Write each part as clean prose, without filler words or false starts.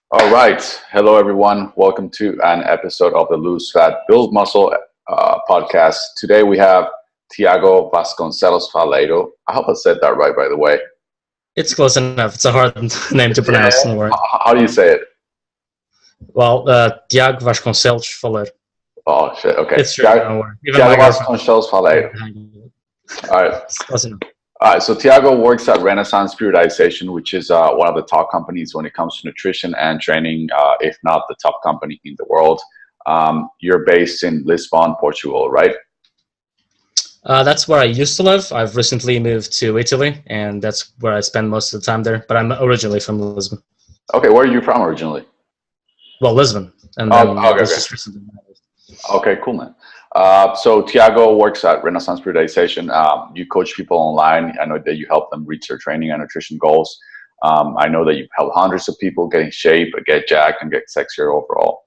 All right. Hello, everyone. Welcome to an episode of the Lose Fat, Build Muscle podcast. Today we have Tiago Vasconcelos Faleiro. I hope I said that right, by the way. It's close enough. It's a hard name to pronounce. Yeah. No worry. How do you say it? Well, Tiago Vasconcelos Faleiro. Oh, shit. Okay. It's true. Don't worry. Tiago Vasconcelos Faleiro. All right. It's close enough. All right, so Tiago works at Renaissance Periodization, which is one of the top companies when it comes to nutrition and training, if not the top company in the world. You're based in Lisbon, Portugal, right? That's where I used to live. I've recently moved to Italy, and that's where I spend most of the time there. But I'm originally from Lisbon. Okay, where are you from originally? Well, Lisbon. And then just recently. Okay, cool, man. So Tiago works at Renaissance Periodization. You coach people online. I know that you help them reach their training and nutrition goals. I know that you've helped hundreds of people get in shape, get jacked, and get sexier overall.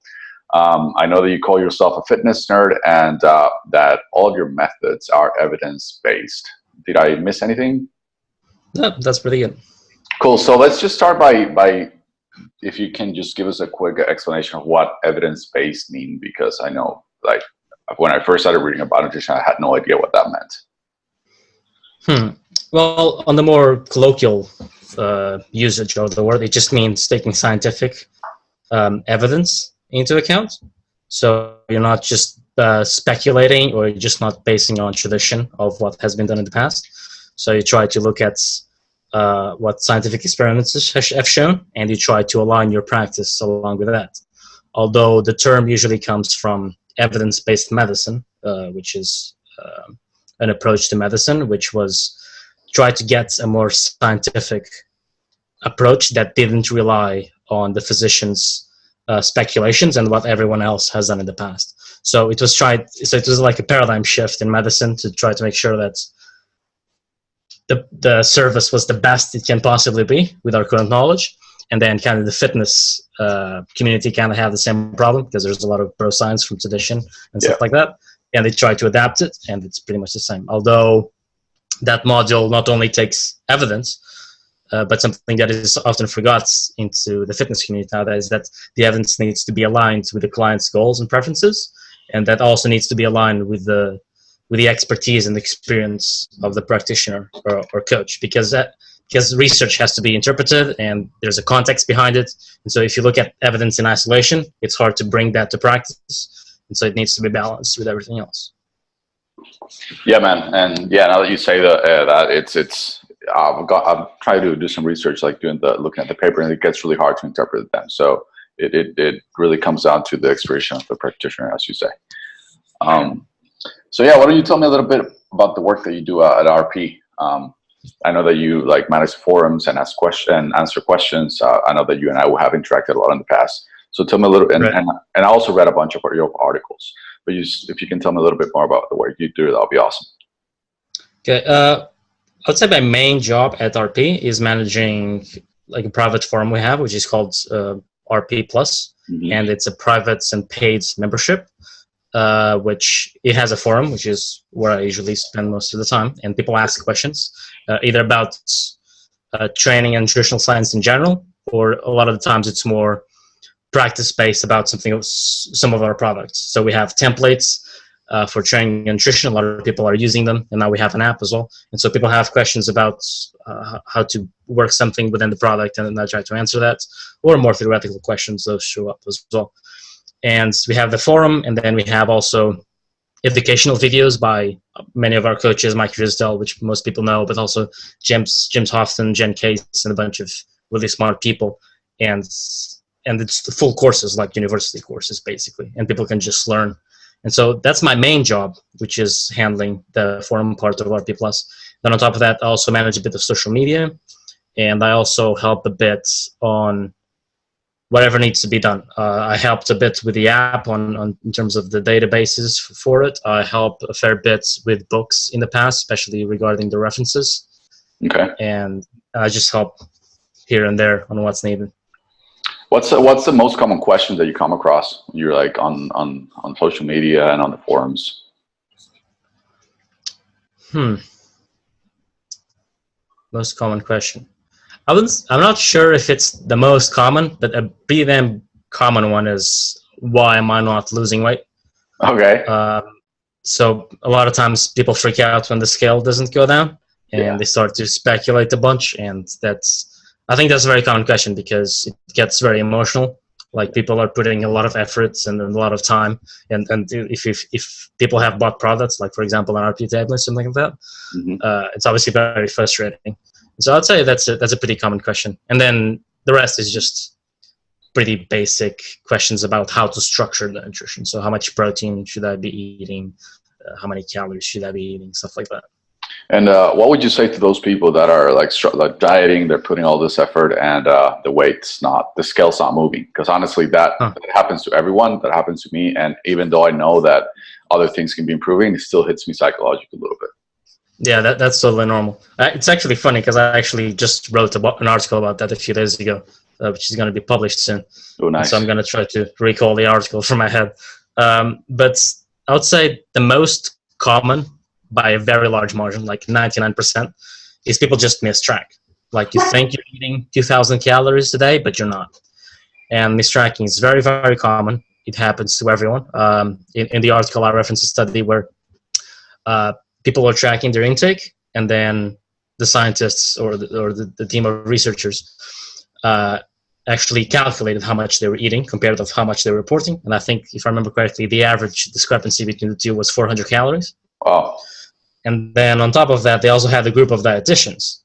I know that you call yourself a fitness nerd and that all of your methods are evidence-based. Did I miss anything? No, that's pretty good. Cool. So let's just start by if you can just give us a quick explanation of what evidence-based mean, because I know, like, when I first started reading about nutrition, I had no idea what that meant. Well, on the more colloquial usage of the word, it just means taking scientific evidence into account. So you're not just speculating, or you're just not basing on tradition of what has been done in the past. So you try to look at what scientific experiments have shown, and you try to align your practice along with that. Although the term usually comes from evidence-based medicine, which is an approach to medicine, which was try to get a more scientific approach that didn't rely on the physician's speculations and what everyone else has done in the past. So it was like a paradigm shift in medicine to try to make sure that the service was the best it can possibly be with our current knowledge. And then kind of the fitness community kind of have the same problem, because there's a lot of bro science from tradition and stuff like that. And they try to adapt it, and it's pretty much the same. Although that module not only takes evidence, but something that is often forgot into the fitness community nowadays, that the evidence needs to be aligned with the client's goals and preferences. And that also needs to be aligned with the expertise and experience of the practitioner or coach, because research has to be interpreted and there's a context behind it. And so if you look at evidence in isolation, it's hard to bring that to practice. And so it needs to be balanced with everything else. Yeah, man. And yeah, now that you say that, I've tried to do some research, like looking at the paper, and it gets really hard to interpret them. So it really comes down to the expression of the practitioner, as you say. So yeah, why don't you tell me a little bit about the work that you do at RP? I know that you manage forums and answer questions. I know that you and I have interacted a lot in the past. So tell me a little, and I also read a bunch of your articles. But if you can tell me a little bit more about the work you do, that'll be awesome. Okay, I'd say my main job at RP is managing a private forum we have, which is called RP Plus, and it's a private and paid membership. Which it has a forum, which is where I usually spend most of the time, and people ask questions either about training and nutritional science in general, or a lot of the times it's more practice-based about some of our products. So we have templates for training and nutrition. A lot of people are using them, and now we have an app as well. And so people have questions about how to work something within the product, and then I try to answer that, or more theoretical questions, those show up as well. And we have the forum, and then we have also educational videos by many of our coaches, Mike Risdell, which most people know, but also James Houghton, Jen Case, and a bunch of really smart people. And it's the full courses, like university courses, basically, and people can just learn. And so that's my main job, which is handling the forum part of RP+. Then on top of that, I also manage a bit of social media, and I also help a bit on whatever needs to be done. I helped a bit with the app in terms of the databases for it. I help a fair bit with books in the past, especially regarding the references. Okay. And I just help here and there on what's needed. What's the most common question that you come across when you're on social media and on the forums? Most common question. I'm not sure if it's the most common, but a pretty damn common one is, why am I not losing weight? Okay. So a lot of times people freak out when the scale doesn't go down, and they start to speculate a bunch. And I think that's a very common question, because it gets very emotional. Like, people are putting a lot of efforts and a lot of time, and if people have bought products, like for example an RP table or something like that, it's obviously very frustrating. So I'd say that's a pretty common question. And then the rest is just pretty basic questions about how to structure the nutrition. So how much protein should I be eating? How many calories should I be eating? Stuff like that. And what would you say to those people that are like dieting, they're putting all this effort, and the scale's not moving? Because honestly, that happens to everyone. That happens to me. And even though I know that other things can be improving, it still hits me psychologically a little bit. Yeah, that's totally normal. It's actually funny, because I actually just wrote an article about that a few days ago, which is going to be published soon. Oh, nice. So I'm going to try to recall the article from my head. But I would say the most common, by a very large margin, like 99%, is people just miss track. Like, you think you're eating 2,000 calories a day, but you're not. And mistracking is very, very common. It happens to everyone. In the article, I referenced a study where people are tracking their intake, and then the scientists or the team of researchers actually calculated how much they were eating compared to how much they were reporting. And I think, if I remember correctly, the average discrepancy between the two was 400 calories. Wow. And then on top of that, they also had a group of dietitians,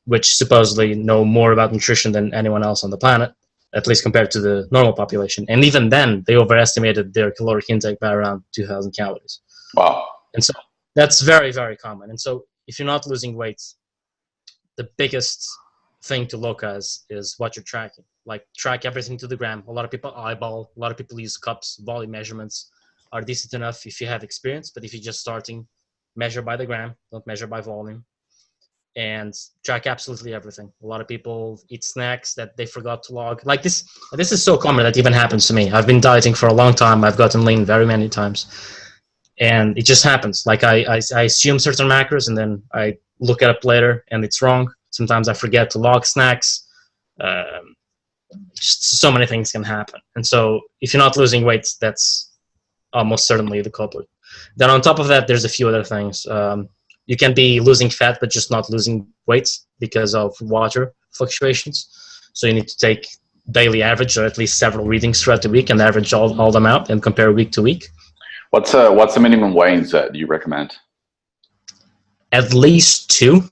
which supposedly know more about nutrition than anyone else on the planet, at least compared to the normal population. And even then, they overestimated their caloric intake by around 2,000 calories. Wow. And so that's very, very common. And so if you're not losing weight, the biggest thing to look at is what you're tracking. Like, track everything to the gram. A lot of people eyeball. A lot of people use cups. Volume measurements are decent enough if you have experience. But if you're just starting, measure by the gram, don't measure by volume, and track absolutely everything. A lot of people eat snacks that they forgot to log. Like, this is so common that even happens to me. I've been dieting for a long time. I've gotten lean very many times, and it just happens. Like, I assume certain macros, and then I look it up later, and it's wrong. Sometimes I forget to log snacks. Just so many things can happen. And so if you're not losing weight, that's almost certainly the culprit. Then on top of that, there's a few other things. You can be losing fat, but just not losing weight because of water fluctuations. So you need to take daily average, or at least several readings throughout the week, and average all them out and compare week to week. What's the minimum weigh-ins that you recommend? At least 2.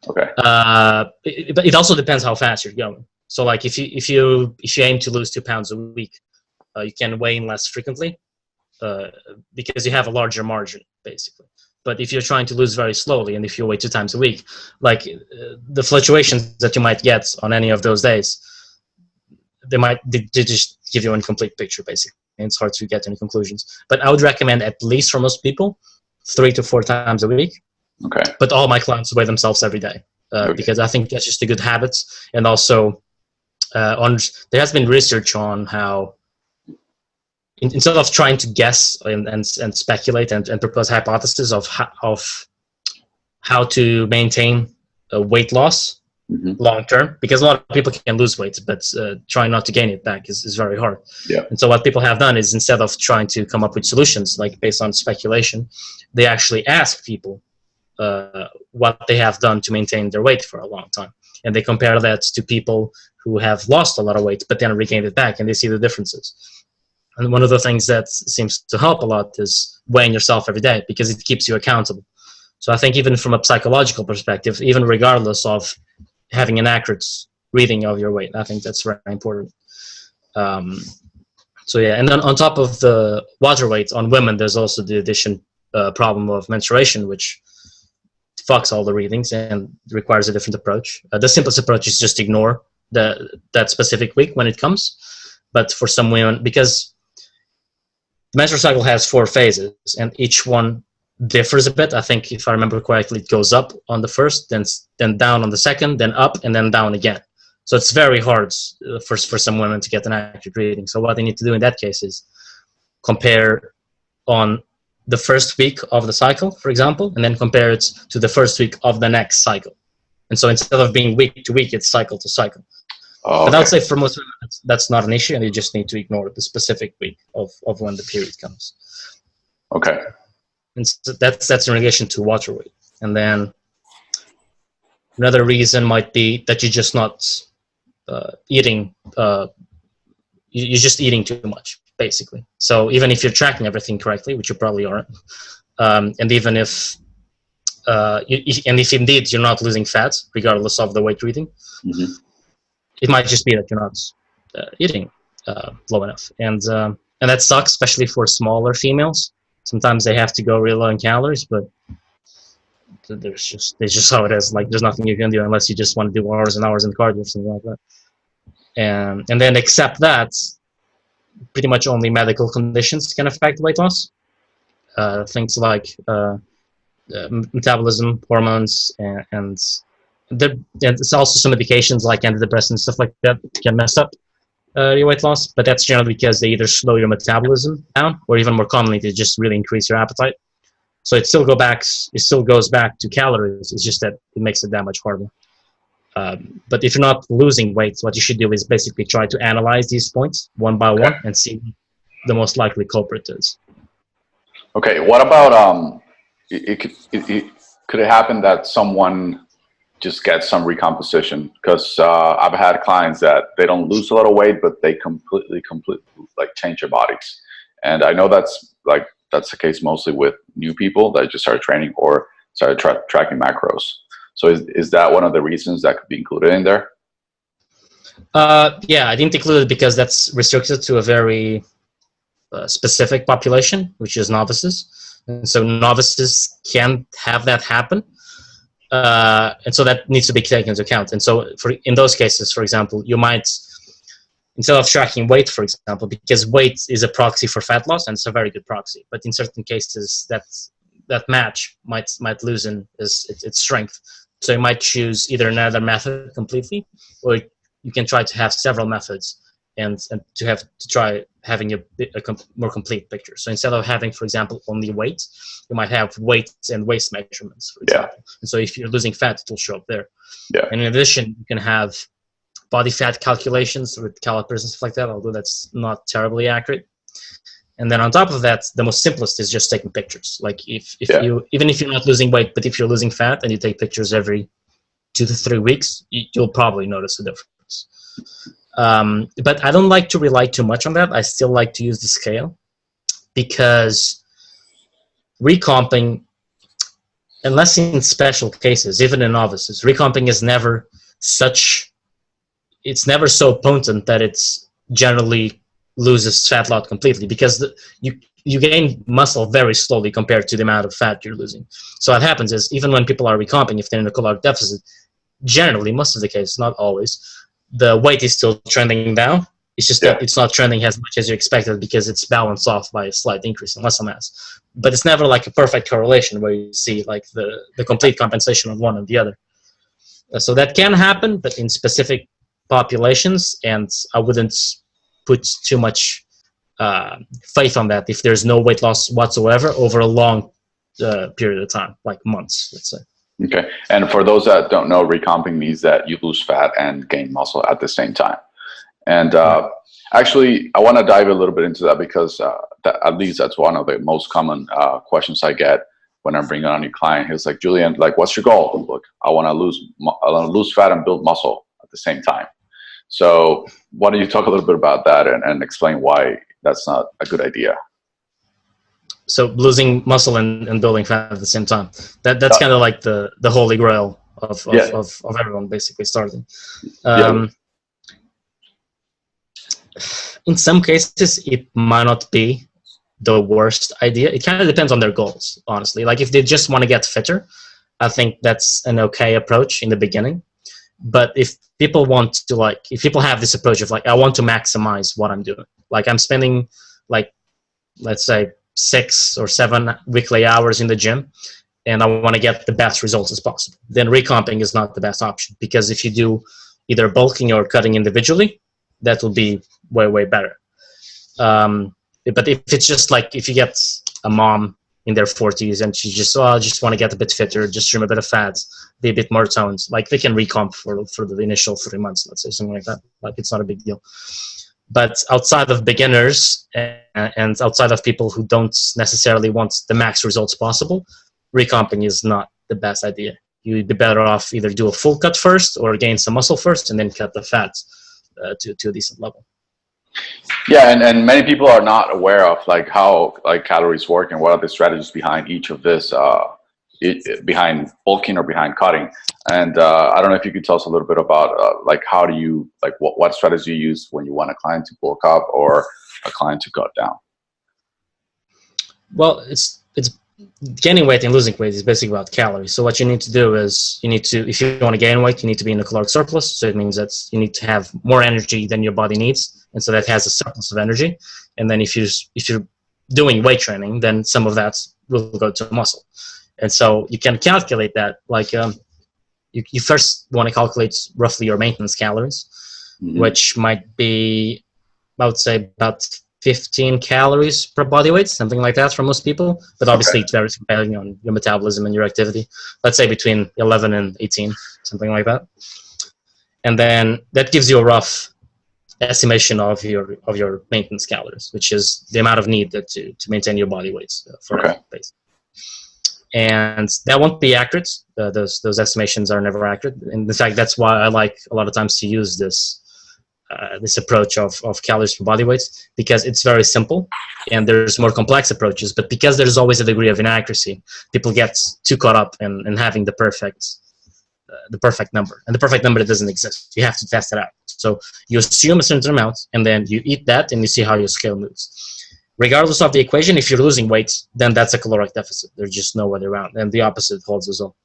Okay. It also depends how fast you're going. So, like, if you aim to lose 2 pounds a week, you can weigh in less frequently, because you have a larger margin, basically. But if you're trying to lose very slowly, and if you weigh 2 times a week, like, the fluctuations that you might get on any of those days, they just give you an incomplete picture, basically. And it's hard to get any conclusions. But I would recommend, at least for most people, 3 to 4 times a week. Okay. But all my clients weigh themselves every day, because I think that's just a good habit. And also, there has been research on how, instead of trying to guess and speculate and propose hypotheses of how to maintain a weight loss long term, because a lot of people can lose weight, but trying not to gain it back is very hard. Yeah. And so what people have done is, instead of trying to come up with solutions like based on speculation, they actually ask people what they have done to maintain their weight for a long time, and they compare that to people who have lost a lot of weight but then regained it back, and they see the differences. And one of the things that seems to help a lot is weighing yourself every day, because it keeps you accountable. So I think, even from a psychological perspective, even regardless of having an accurate reading of your weight, I think that's very important. So yeah, and then on top of the water weight on women, there's also the addition problem of menstruation, which fucks all the readings and requires a different approach. The simplest approach is just ignore that specific week when it comes. But for some women, because the menstrual cycle has 4 phases, and each one differs a bit. I think, if I remember correctly, it goes up on the first, then down on the second, then up, and then down again. So it's very hard for some women to get an accurate reading. So what they need to do in that case is compare on the first week of the cycle, for example, and then compare it to the first week of the next cycle. And so instead of being week to week, it's cycle to cycle. Oh, but I would say for most women, that's not an issue, and you just need to ignore the specific week of when the period comes. Okay. And so that's in relation to water weight. And then another reason might be that you're just not eating. You're just eating too much, basically. So even if you're tracking everything correctly, which you probably aren't, and even if if indeed you're not losing fat, regardless of the weight reading, it might just be that you're not eating low enough, and that sucks, especially for smaller females. Sometimes they have to go really low in calories, but it's just how it is. Like, there's nothing you can do unless you just want to do hours and hours in cardio or something like that. And then except that, pretty much only medical conditions can affect weight loss. Things like metabolism, hormones, and it's also some medications like antidepressants and stuff like that can mess up your weight loss. But that's generally because they either slow your metabolism down, or even more commonly, they just really increase your appetite. So it still goes back to calories. It's just that it makes it that much harder. But if you're not losing weight, what you should do is basically try to analyze these points one by one and see what the most likely culprit is. Okay, what about could it happen that someone just gets some recomposition? Because I've had clients that they don't lose a lot of weight, but they completely like change their bodies, and I know that's the case mostly with new people that just started training or started tracking macros. So is that one of the reasons that could be included in there? Yeah, I didn't include it because that's restricted to a very specific population, which is novices. And so novices can't have that happen. And so that needs to be taken into account. And so in those cases, for example, you might, instead of tracking weight, for example, because weight is a proxy for fat loss, and it's a very good proxy. But in certain cases, that match might loosen its strength. So you might choose either another method completely, or you can try to have several methods and to try having a more complete picture. So instead of having, for example, only weight, you might have weight and waist measurements, for example. And so if you're losing fat, it will show up there. And in addition, you can have body fat calculations with calipers and stuff like that, although that's not terribly accurate. And then on top of that, the most simplest is just taking pictures. Like if you, even if you're not losing weight, but if you're losing fat and you take pictures every 2 to 3 weeks, you'll probably notice a difference. But I don't like to rely too much on that. I still like to use the scale, because recomping, unless in special cases, even in novices, recomping is never it's never so potent that it's generally loses fat loss completely, because you gain muscle very slowly compared to the amount of fat you're losing. So what happens is, even when people are recomping, if they're in a caloric deficit, generally, most of the case, not always, the weight is still trending down. It's just that it's not trending as much as you expected, because it's balanced off by a slight increase in muscle mass. But it's never like a perfect correlation where you see like the complete compensation of one and the other. So that can happen, but in specific populations, and I wouldn't put too much faith on that if there's no weight loss whatsoever over a long period of time, like months, let's say. Okay. And for those that don't know, recomping means that you lose fat and gain muscle at the same time. And actually, I want to dive a little bit into that, because at least that's one of the most common questions I get when I'm bringing on a new client. He's like, Julian, like, what's your goal? Look, I want to lose fat and build muscle at the same time. So why don't you talk a little bit about that and explain why that's not a good idea? So losing muscle and building fat at the same time. That's kind of like the holy grail of everyone basically starting. In some cases, it might not be the worst idea. It kind of depends on their goals, honestly. Like if they just want to get fitter, I think that's an okay approach in the beginning. But if people want to if people have this approach of I want to maximize what I'm doing. Like I'm spending let's say 6 or 7 weekly hours in the gym, and I want to get the best results as possible, then recomping is not the best option, because if you do either bulking or cutting individually, that will be way better. But if it's just if you get a mom in their 40s and she just, oh, I just want to get a bit fitter, just trim a bit of fat, be a bit more toned. Like they can recomp for the initial 3 months, let's say, something like that. Like it's not a big deal. But outside of beginners and outside of people who don't necessarily want the max results possible, recomping is not the best idea. You'd be better off either do a full cut first or gain some muscle first and then cut the fat to a decent level. Yeah, and many people are not aware of like how like calories work and what are the strategies behind each of this, behind bulking or behind cutting. And I don't know if you could tell us a little bit about like how do you like what strategy you use when you want a client to bulk up or a client to cut down? Well, it's gaining weight and losing weight is basically about calories. So what you need to do is if you want to gain weight, you need to be in a caloric surplus. So it means that you need to have more energy than your body needs, and so that has a surplus of energy. And then if you're doing weight training, then some of that will go to muscle. And so you can calculate that. Like you first want to calculate roughly your maintenance calories, which might be, I would say, about 15 calories per body weight, something like that for most people. But obviously it varies depending on your metabolism and your activity. Let's say between 11 and 18, something like that. And then that gives you a rough estimation of your maintenance calories, which is the amount of need to maintain your body weight for a base. And that won't be accurate. Those estimations are never accurate. And in fact, that's why I like a lot of times to use this approach of calories per body weight, because it's very simple and there's more complex approaches. But because there's always a degree of inaccuracy, people get too caught up in having the perfect number. And the perfect number doesn't exist. You have to test it out. So you assume a certain amount and then you eat that and you see how your scale moves. Regardless of the equation, if you're losing weight, then that's a caloric deficit. There's just no way around. And the opposite holds as well.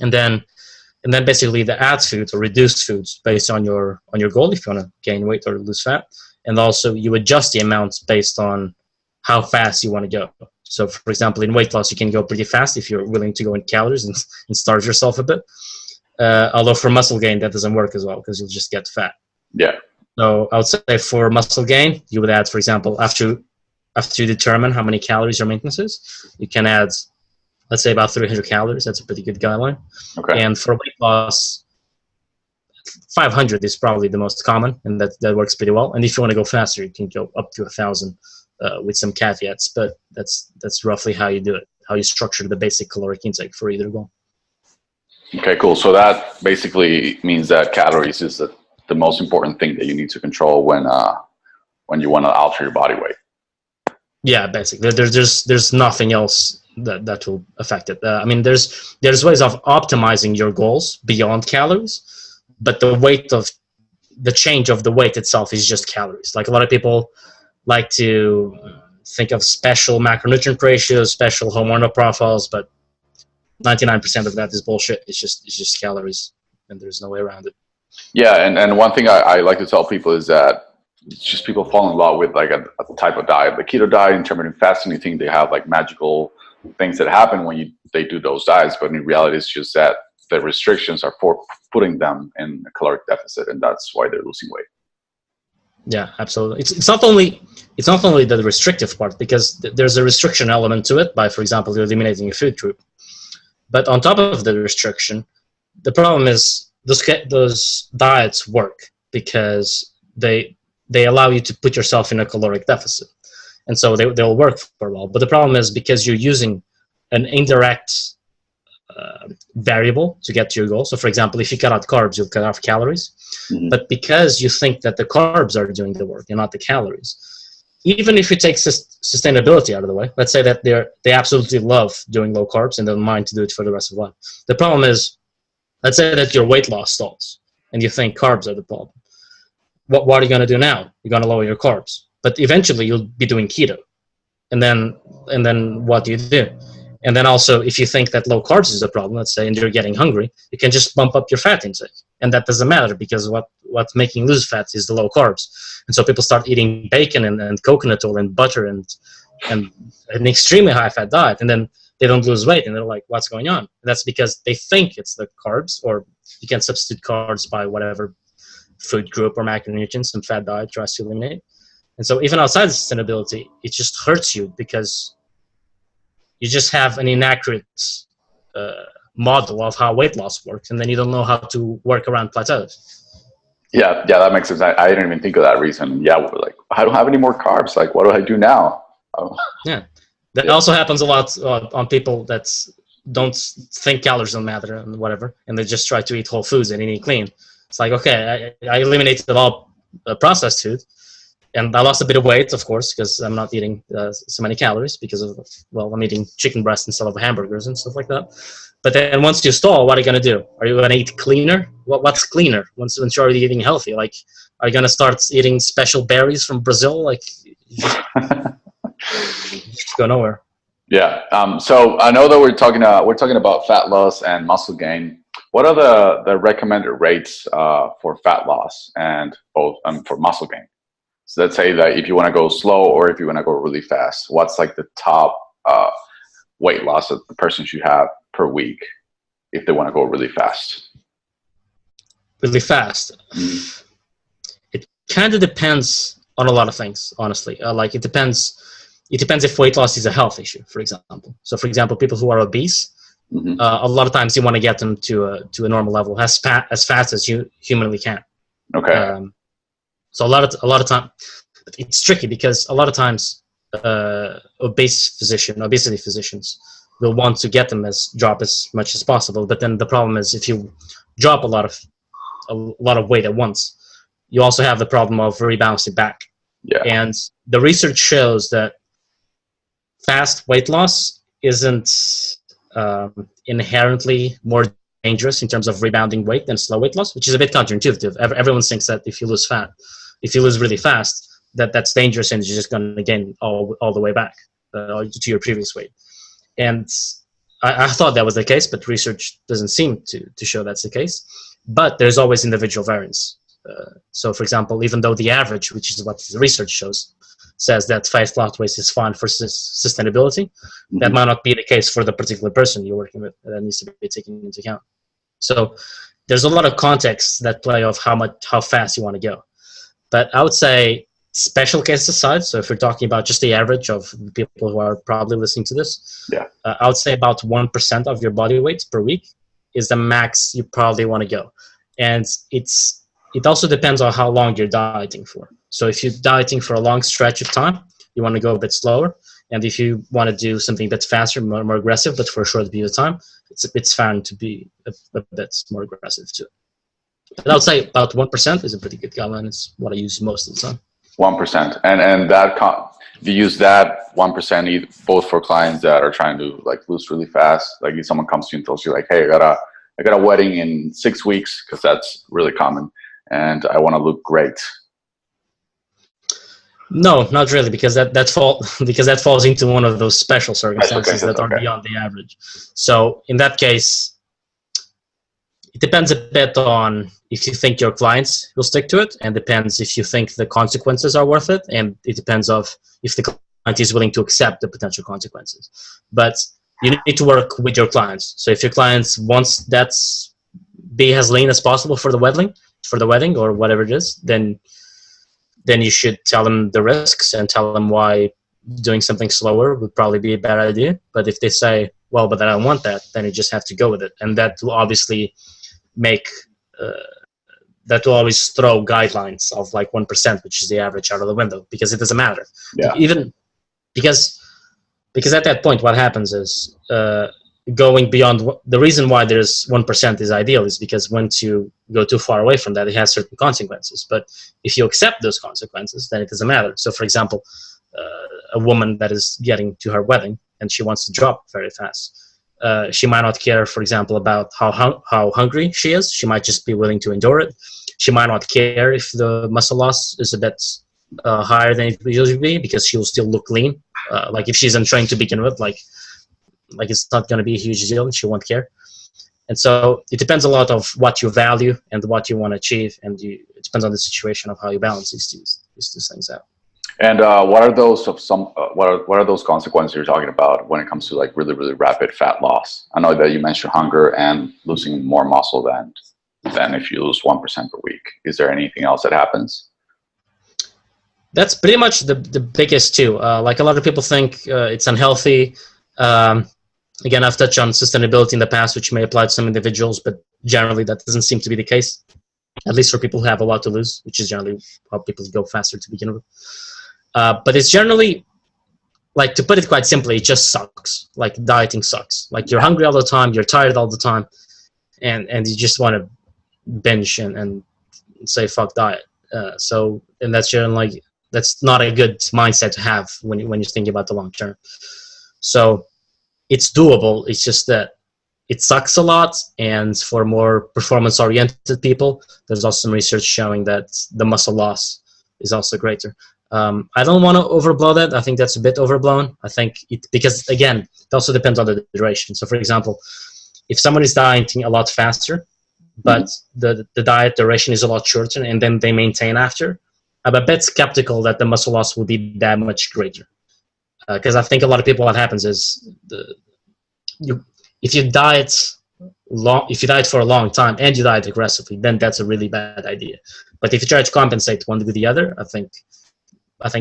And then basically the add foods or reduced foods based on your goal, if you want to gain weight or lose fat. And also you adjust the amounts based on how fast you want to go. So for example, in weight loss, you can go pretty fast if you're willing to go in calories and starve yourself a bit. Although for muscle gain, that doesn't work as well because you'll just get fat. Yeah. So I would say for muscle gain, you would add, for example, after you determine how many calories your maintenance is, you can add, let's say, about 300 calories. That's a pretty good guideline. Okay. And for weight loss, 500 is probably the most common, and that works pretty well. And if you want to go faster, you can go up to 1,000 with some caveats. But that's roughly how you do it, how you structure the basic caloric intake for either goal. Okay, cool. So that basically means that calories is the most important thing that you need to control when you want to alter your body weight. Yeah, basically, there's nothing else that will affect it. I mean, there's ways of optimizing your goals beyond calories, but the change of the weight itself is just calories. Like a lot of people like to think of special macronutrient ratios, special hormonal profiles, but 99% of that is bullshit. It's just calories, and there's no way around it. Yeah, and one thing I like to tell people is that it's just people fall in love with like a type of diet, the keto diet, intermittent fasting. You think they have like magical things that happen when they do those diets, but in reality, it's just that the restrictions are for putting them in a caloric deficit, and that's why they're losing weight. Yeah, absolutely. It's not only the restrictive part, because there's a restriction element to it by, for example, you're eliminating a food group. But on top of the restriction, the problem is those diets work because they allow you to put yourself in a caloric deficit. And so they'll work for a while. But the problem is because you're using an indirect variable to get to your goal. So for example, if you cut out carbs, you'll cut off calories. Mm-hmm. But because you think that the carbs are doing the work and not the calories, even if you take sustainability out of the way, let's say that they absolutely love doing low carbs and don't mind to do it for the rest of life. The problem is, let's say that your weight loss stalls and you think carbs are the problem. What are you going to do now? You're going to lower your carbs, but eventually you'll be doing keto. And then what do you do? And then also, if you think that low carbs is the problem, let's say, and you're getting hungry, you can just bump up your fat intake. And that doesn't matter because what's making lose fat is the low carbs. And so people start eating bacon and coconut oil and butter and an extremely high fat diet. And then they don't lose weight. And they're like, what's going on? And that's because they think it's the carbs, or you can substitute carbs by whatever food group or macronutrients some fat diet tries to eliminate. And so even outside of sustainability, it just hurts you because you just have an inaccurate model of how weight loss works, and then you don't know how to work around plateaus. Yeah, that makes sense. I didn't even think of that reason. Yeah, we're like, I don't have any more carbs. Like, what do I do now? Yeah, that also happens a lot on people that don't think calories don't matter and whatever, and they just try to eat whole foods and eat clean. It's like, okay, I eliminated all processed food, and I lost a bit of weight, of course, because I'm not eating so many calories because of, well, I'm eating chicken breast instead of hamburgers and stuff like that. But then once you stall, what are you going to do? Are you going to eat cleaner? What's cleaner once you're already eating healthy? Like, are you going to start eating special berries from Brazil? Like, you just go nowhere. Yeah. So I know that we're talking about fat loss and muscle gain. What are the recommended rates for fat loss and both for muscle gain? So let's say that if you want to go slow or if you want to go really fast, what's like the top weight loss that the person should have per week if they want to go really fast? Really fast. Mm-hmm. It kind of depends on a lot of things, honestly. Like it depends if weight loss is a health issue, for example. So, for example, people who are obese, mm-hmm. A lot of times you want to get them to a normal level as fast as you humanly can. Okay. So a lot of time, it's tricky because a lot of times obesity physicians will want to get them drop as much as possible. But then the problem is if you drop a lot of weight at once, you also have the problem of rebalancing back. Yeah. And the research shows that fast weight loss isn't inherently more dangerous in terms of rebounding weight than slow weight loss, which is a bit counterintuitive. Everyone thinks that if you lose really fast, that's dangerous and you're just going to gain all the way back to your previous weight. And I thought that was the case, but research doesn't seem to show that's the case. But there's always individual variance. So, for example, even though the average, which is what the research shows, says that fast loss weight is fine for sustainability, mm-hmm. that might not be the case for the particular person you're working with. That needs to be taken into account. So there's a lot of context that play of how fast you want to go. But I would say, special cases aside, so if we're talking about just the average of people who are probably listening to this, yeah, I would say about 1% of your body weight per week is the max you probably want to go. And it also depends on how long you're dieting for. So if you're dieting for a long stretch of time, you want to go a bit slower. And if you want to do something that's faster, more aggressive, but for a short period of time, it's fine to be a bit more aggressive too. But I would say about 1% is a pretty good guideline. It's what I use most of the time. 1%, and that if you use that 1% both for clients that are trying to like lose really fast, like if someone comes to you and tells you like, hey, I got a wedding in 6 weeks, because that's really common, and I want to look great. No, not really, because that falls into one of those special circumstances that are beyond the average. So in that case, it depends a bit on if you think your clients will stick to it, and depends if you think the consequences are worth it, and it depends if the client is willing to accept the potential consequences. But you need to work with your clients. So if your clients wants that be as lean as possible for the wedding or whatever it is, then you should tell them the risks and tell them why doing something slower would probably be a bad idea. But if they say, well, but I don't want that, then you just have to go with it. And that will obviously that will always throw guidelines of like 1%, which is the average, out of the window, because it doesn't matter. Yeah. Even because at that point, what happens is going beyond the reason why there's 1% is ideal is because once you go too far away from that, it has certain consequences. But if you accept those consequences, then it doesn't matter. So, for example, a woman that is getting to her wedding and she wants to drop very fast. She might not care, for example, about how hungry she is. She might just be willing to endure it. She might not care if the muscle loss is a bit higher than it would usually be, because she will still look lean. Like if she's untrained to begin with, like it's not going to be a huge deal, and she won't care. And so it depends a lot of what you value and what you want to achieve, and it depends on the situation of how you balance these two things out. And what are those consequences you're talking about when it comes to like really, really rapid fat loss? I know that you mentioned hunger and losing more muscle than if you lose 1% per week. Is there anything else that happens? That's pretty much the biggest two. Like a lot of people think it's unhealthy Again, I've touched on sustainability in the past, which may apply to some individuals, but generally that doesn't seem to be the case, at least for people who have a lot to lose, which is generally how people go faster to begin with. But it's generally, like, to put it quite simply, it just sucks. Like, dieting sucks. Like, you're hungry all the time, you're tired all the time, and you just want to binge and say fuck diet. And that's generally, that's not a good mindset to have when you're thinking about the long term. So it's doable. It's just that it sucks a lot, and for more performance-oriented people, there's also some research showing that the muscle loss is also greater. I don't want to overblow that. I think that's a bit overblown. I think because, again, it also depends on the duration. So, for example, if someone is dieting a lot faster, but the diet duration is a lot shorter, and then they maintain after, I'm a bit skeptical that the muscle loss will be that much greater. Because I think a lot of people, what happens is if you diet for a long time and you diet aggressively, then that's a really bad idea. But if you try to compensate one with the other, I think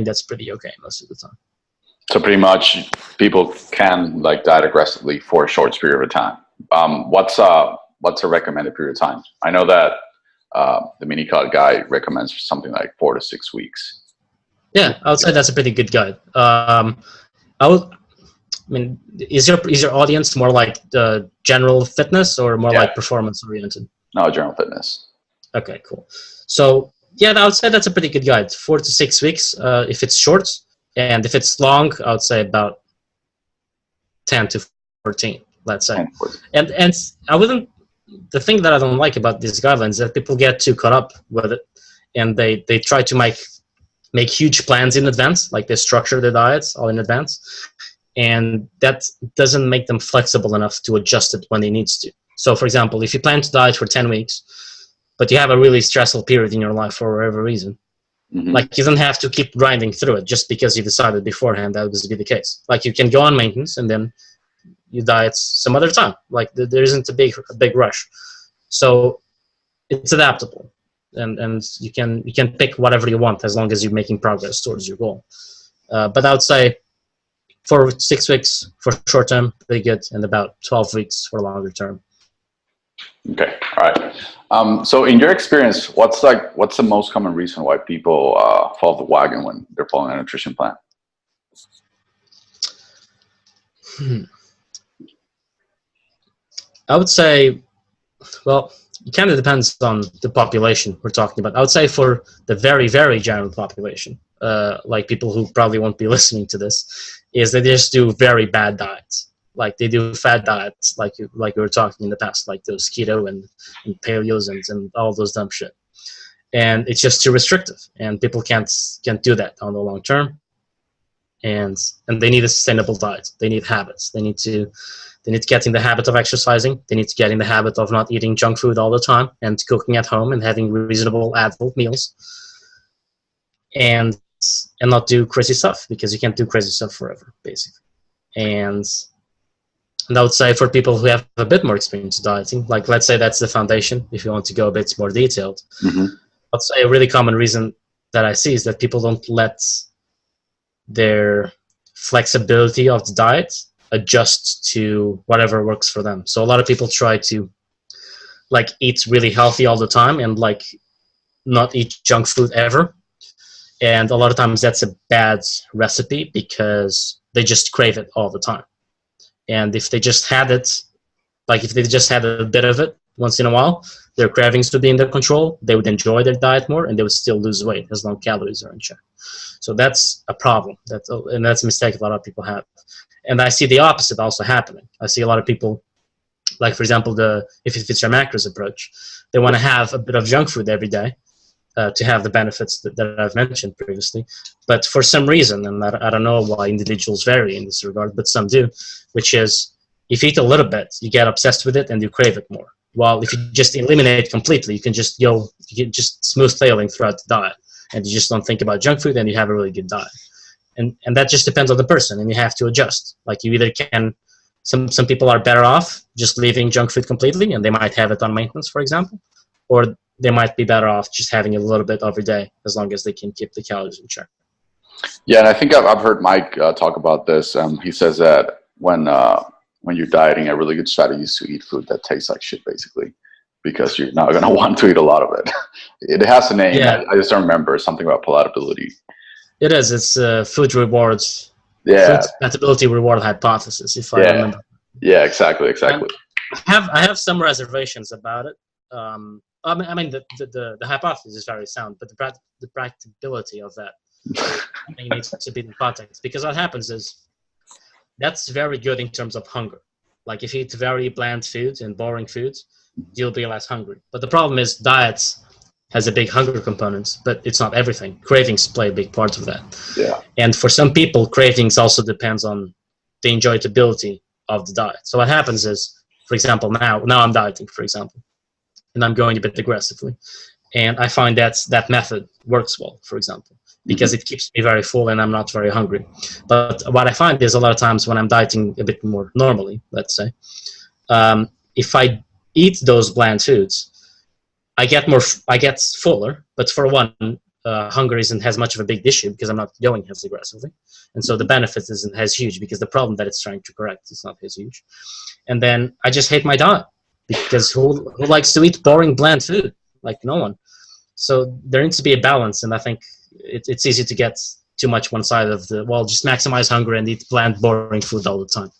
that's pretty okay most of the time. So pretty much people can like diet aggressively for a short period of time. What's a recommended period of time? I know that the mini cut guy recommends something like 4 to 6 weeks. Yeah, I would say that's a pretty good guide. Is your audience more like general fitness or more like performance oriented? No, general fitness. Okay, cool. So yeah, I would say that's a pretty good guide. 4 to 6 weeks if it's short, and if it's long, I would say about 10 to 14, let's say. And I wouldn't. The thing that I don't like about these guidelines is that people get too caught up with it, and they try to make huge plans in advance, like they structure their diets all in advance, and that doesn't make them flexible enough to adjust it when they need to. So, for example, if you plan to diet for 10 weeks, but you have a really stressful period in your life for whatever reason, like you don't have to keep grinding through it just because you decided beforehand that was to be the case. Like you can go on maintenance and then you diet some other time. Like there isn't a big rush. So it's adaptable, and you can pick whatever you want as long as you're making progress towards your goal. But I would say 4 to 6 weeks for short term, pretty good, and about 12 weeks for longer term. Okay, all right. So in your experience, what's the most common reason why people fall off the wagon when they're following a nutrition plan? I would say, well, it kind of depends on the population we're talking about. I would say for the very, very general population, like people who probably won't be listening to this, is they just do very bad diets. Like they do fad diets, like we were talking in the past, like those keto and paleos and all those dumb shit. And it's just too restrictive, and people can't do that on the long term. And they need a sustainable diet. They need habits. They need to get in the habit of exercising. They need to get in the habit of not eating junk food all the time and cooking at home and having reasonable adult meals. And not do crazy stuff, because you can't do crazy stuff forever, basically. And I would say for people who have a bit more experience dieting, like let's say that's the foundation, if you want to go a bit more detailed, I'd say a really common reason that I see is that people don't let their flexibility of the diet adjust to whatever works for them. So a lot of people try to like eat really healthy all the time and like not eat junk food ever. And a lot of times that's a bad recipe because they just crave it all the time. And if they just had it, like if they just had a bit of it once in a while, their cravings would be under control, they would enjoy their diet more, and they would still lose weight as long as calories are in check. So that's a problem, and that's a mistake a lot of people have. And I see the opposite also happening. I see a lot of people, like for example, if it fits your macros approach, they want to have a bit of junk food every day to have the benefits that I've mentioned previously. But for some reason, and I don't know why individuals vary in this regard, but some do, which is if you eat a little bit, you get obsessed with it and you crave it more. While if you just eliminate completely, you can just smooth sailing throughout the diet, and you just don't think about junk food, and you have a really good diet. And that just depends on the person, and you have to adjust. Like you either can, some people are better off just leaving junk food completely, and they might have it on maintenance, for example, or they might be better off just having a little bit every day as long as they can keep the calories in check. Yeah, and I think I've heard Mike talk about this. He says that when you're dieting, a really good strategy is to eat food that tastes like shit, basically, because you're not going to want to eat a lot of it. It has a name. Yeah. I just don't remember, something about palatability. It is. It's food rewards. Yeah. Food palatability reward hypothesis, if I remember. Yeah, exactly. I have some reservations about it. I mean, the hypothesis is very sound, but the practicability of that I think needs to be in context, because what happens is that's very good in terms of hunger. Like if you eat very bland foods and boring foods, you'll be less hungry. But the problem is diets has a big hunger component, but it's not everything. Cravings play a big part of that. Yeah. And for some people, cravings also depends on the enjoyability of the diet. So what happens is, for example, now I'm dieting, for example, and I'm going a bit aggressively. And I find that method works well, for example, because it keeps me very full and I'm not very hungry. But what I find is a lot of times when I'm dieting a bit more normally, let's say, if I eat those bland foods, I get fuller, but for one, hunger isn't as much of a big issue because I'm not going as aggressively. And so the benefit isn't as huge because the problem that it's trying to correct is not as huge. And then I just hate my diet because who likes to eat boring, bland food? Like no one. So there needs to be a balance. And I think it's easy to get too much one side of just maximize hunger and eat bland, boring food all the time.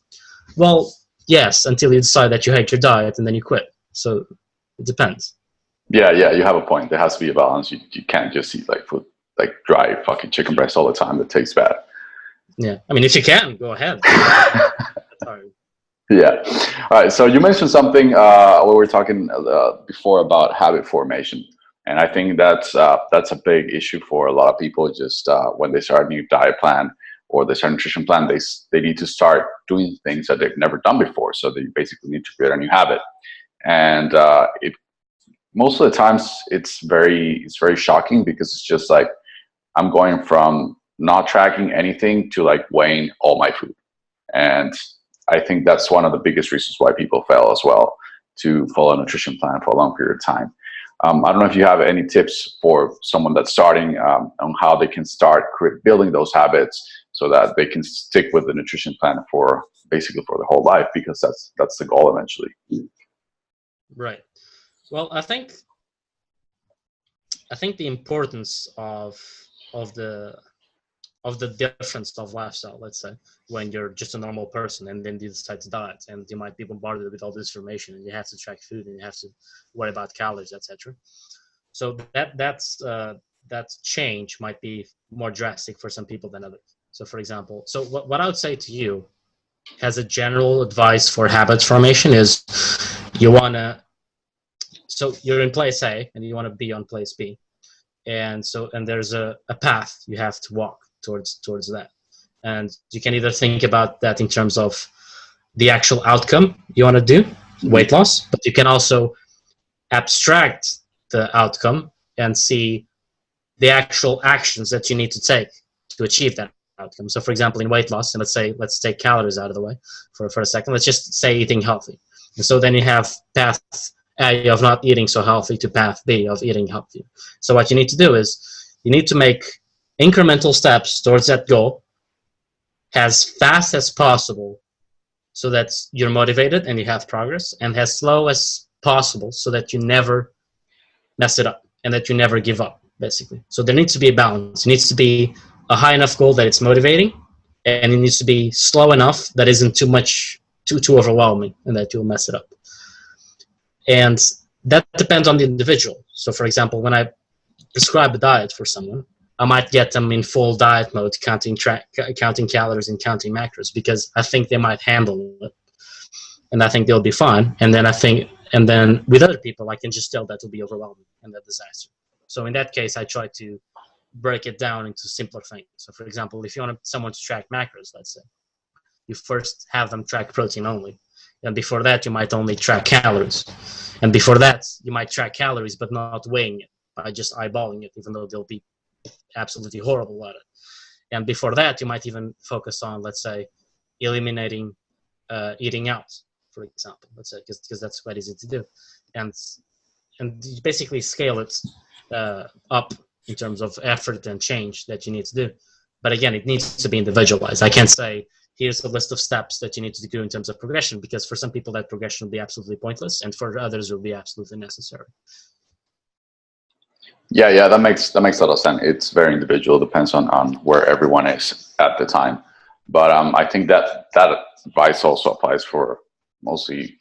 Well, yes, until you decide that you hate your diet and then you quit. So it depends. Yeah, you have a point. There has to be a balance. You can't just eat like food, like dry fucking chicken breast all the time that tastes bad. Yeah, I mean, if you can, go ahead. Sorry. Yeah. All right. So you mentioned something we were talking before about habit formation, and I think that's a big issue for a lot of people. Just when they start a new diet plan or they start a nutrition plan, they need to start doing things that they've never done before. So they basically need to create a new habit, and most of the times it's very shocking because it's just like I'm going from not tracking anything to like weighing all my food. And I think that's one of the biggest reasons why people fail as well, to follow a nutrition plan for a long period of time. I don't know if you have any tips for someone that's starting on how they can start building those habits so that they can stick with the nutrition plan for basically for their whole life, because that's the goal eventually. Right. Well, I think the importance of the difference of lifestyle, let's say, when you're just a normal person and then you decide to diet and you might be bombarded with all this information and you have to track food and you have to worry about calories, etc. So that change might be more drastic for some people than others. So for example, what I would say to you as a general advice for habit formation is so you're in place A and you want to be on place B. And there's a path you have to walk towards that. And you can either think about that in terms of the actual outcome you want to do, weight loss, but you can also abstract the outcome and see the actual actions that you need to take to achieve that outcome. So for example, in weight loss, and let's take calories out of the way for a second. Let's just say eating healthy. And so then you have path A of not eating so healthy to path B of eating healthy. So what you need to do is you need to make incremental steps towards that goal as fast as possible so that you're motivated and you have progress, and as slow as possible so that you never mess it up and that you never give up, basically. So there needs to be a balance. It needs to be a high enough goal that it's motivating, and it needs to be slow enough that isn't too overwhelming and that you'll mess it up. And that depends on the individual. So for example, when I prescribe a diet for someone, I might get them in full diet mode, counting calories and counting macros, because I think they might handle it and I think they'll be fine. And then with other people, I can just tell that will be overwhelming and a disaster. So in that case, I try to break it down into simpler things. So for example, if you want someone to track macros, let's say, you first have them track protein only. And before that, you might only track calories. And before that, you might track calories, but not weighing it, by just eyeballing it, even though they'll be absolutely horrible at it. And before that, you might even focus on, let's say, eliminating eating out, for example, let's say, because that's quite easy to do. And you basically scale it up in terms of effort and change that you need to do. But again, it needs to be individualized. I can't say, here's a list of steps that you need to do in terms of progression, because for some people that progression will be absolutely pointless, and for others it will be absolutely necessary. Yeah, that makes a lot of sense. It's very individual, depends on where everyone is at the time. But I think that advice also applies for mostly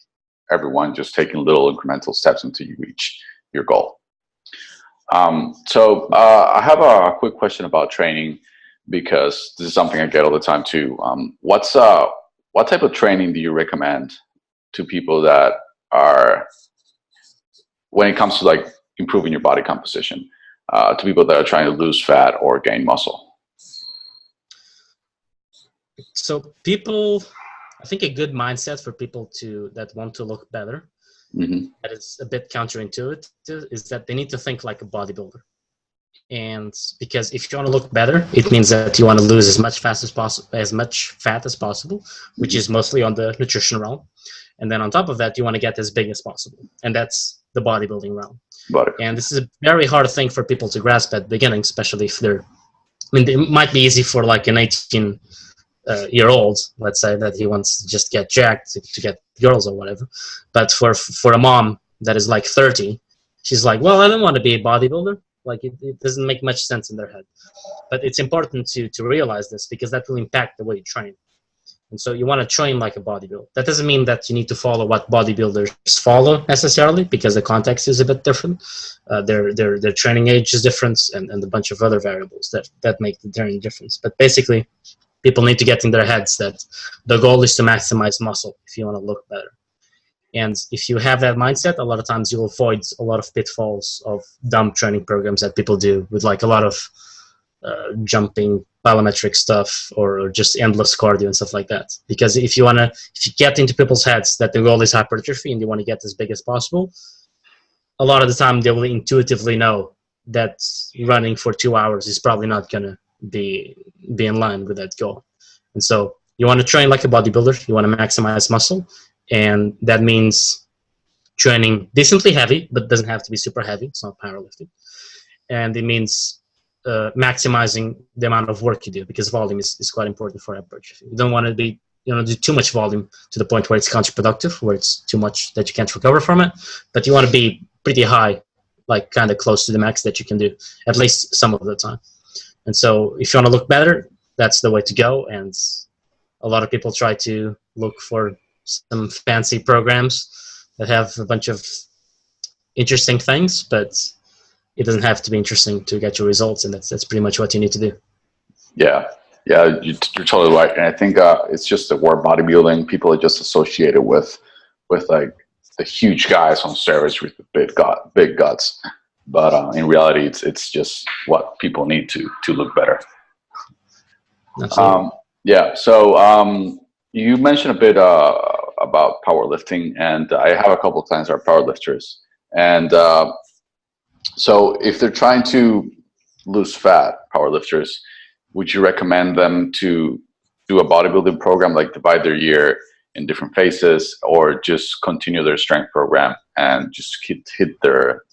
everyone, just taking little incremental steps until you reach your goal. So I have a quick question about training, because this is something I get all the time too. What type of training do you recommend to people that are, when it comes to like improving your body composition, to people that are trying to lose fat or gain muscle? So people, I think a good mindset for people that want to look better, that is a bit counterintuitive, is that they need to think like a bodybuilder. And because if you want to look better, it means that you want to lose as much fat as possible, which is mostly on the nutrition realm. And then on top of that, you want to get as big as possible, and that's the bodybuilding realm. And this is a very hard thing for people to grasp at the beginning, especially if they're, it might be easy for like an 18-year-old, let's say, that he wants to just get jacked to get girls or whatever. But for a mom that is like 30, she's like, well, I don't want to be a bodybuilder. Like it doesn't make much sense in their head. But it's important to realize this, because that will impact the way you train. And so you want to train like a bodybuilder. That doesn't mean that you need to follow what bodybuilders follow necessarily, because the context is a bit different. Their training age is different, and a bunch of other variables that make the training difference. But basically, people need to get in their heads that the goal is to maximize muscle if you want to look better. And if you have that mindset, a lot of times you'll avoid a lot of pitfalls of dumb training programs that people do with like a lot of jumping, plyometric stuff, or just endless cardio and stuff like that. Because if you get into people's heads that the goal is hypertrophy and you want to get as big as possible, a lot of the time they will intuitively know that running for 2 hours is probably not going to be in line with that goal. And so you want to train like a bodybuilder, you want to maximize muscle, and that means training decently heavy, but it doesn't have to be super heavy. It's not powerlifting. And it means maximizing the amount of work you do, because volume is quite important for hypertrophy. You don't want to do too much volume to the point where it's counterproductive, where it's too much that you can't recover from it. But you want to be pretty high, like kind of close to the max that you can do, at least some of the time. And so if you want to look better, that's the way to go. And a lot of people try to look for some fancy programs that have a bunch of interesting things, but it doesn't have to be interesting to get your results, and that's pretty much what you need to do. Yeah, you're totally right. And I think it's just the word bodybuilding, people are just associated with like the huge guys on steroids with big guts. But in reality, it's just what people need to look better. So you mentioned a bit about powerlifting, and I have a couple of clients that are powerlifters. And so if they're trying to lose fat, powerlifters, would you recommend them to do a bodybuilding program, like divide their year in different phases, or just continue their strength program and just hit their